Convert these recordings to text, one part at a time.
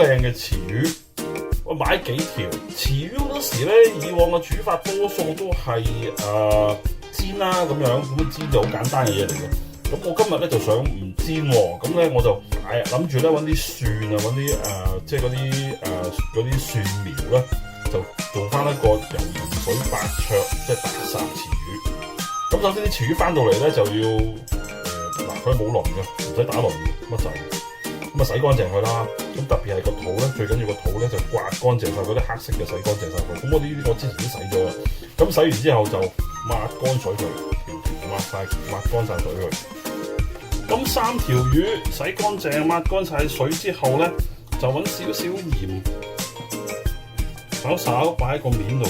靚嘅池魚，我買幾條池魚好多時咧，以往嘅煮法多數都係煎啦咁樣，咁煎就好簡單嘅嘢嚟嘅。咁我今日咧就想唔煎喎，咁咧我就諗住咧揾啲蒜啊，揾啲即係嗰啲蒜苗咧，就做翻一個油鹽水白灼，即係白烚池魚。咁首先啲池魚翻到嚟咧就要佢冇鱗嘅，唔使打鱗乜滯。咁啊洗乾淨佢啦。咁特別係個肚咧，最緊要個肚咧就刮乾淨晒嗰啲黑色嘅，洗乾淨晒佢。咁我之前都洗咗啦。咁洗完之後就抹乾水佢，抹乾晒水佢。咁3條魚洗乾淨，抹乾晒水之後咧，就揾少少鹽，稍擺喺個面度，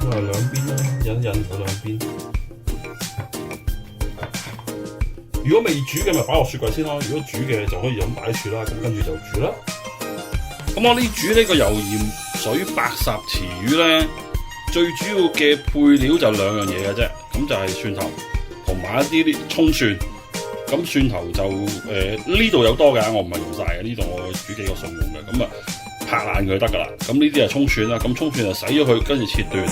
咁啊兩邊啦，引佢兩邊。如果未煮嘅咪擺落雪櫃先咯，如果煮嘅就可以咁擺喺處啦。咁跟住就煮啦。咁我煮呢個油鹽水白烚池魚咧，最主要嘅配料就2樣嘢嘅啫，咁就係蒜頭同埋一啲葱蒜。咁蒜頭就呢度有多㗎，我唔係用晒嘅，呢度我煮幾個餸用嘅，咁啊拍爛佢得㗎啦。咁呢啲係葱蒜啦，咁葱蒜就洗咗佢，跟住切斷。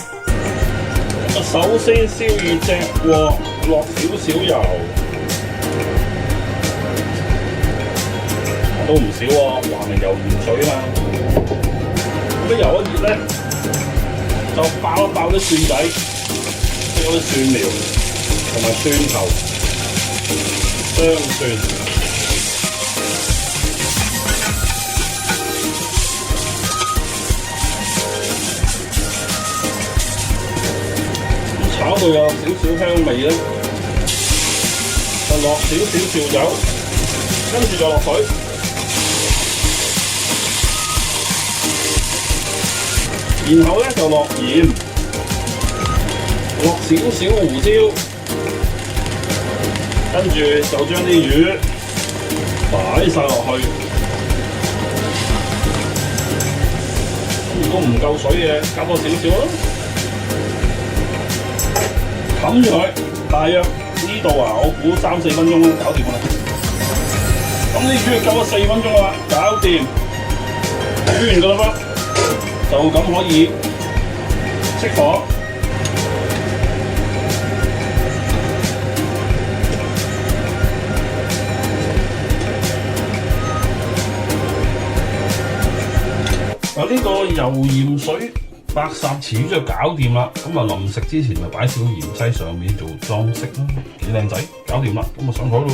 首先燒熱隻鑊，落少少油。都唔少喎，話明油鹽水嘛。咁油一熱咧，就爆一爆啲蒜仔，即係嗰啲蒜苗同埋蒜頭、雙蒜。咁炒到有少少香味咧，就落少少紹酒，跟住就落水。然後咧就落鹽，落少少胡椒，跟住就將啲魚擺晒落去。如果唔夠水嘅，加多少少啦。冚住佢，大約呢度我估3-4分鐘搞掂啦。咁啲魚夠咗4分鐘啦，搞掂，煮完㗎啦噃。就咁可以熄火。呢個油鹽水白烚池魚就搞掂啦。咁啊臨食之前咪擺少芫茜上面做裝飾咯，幾靚仔，搞掂啦。咁啊上台咯。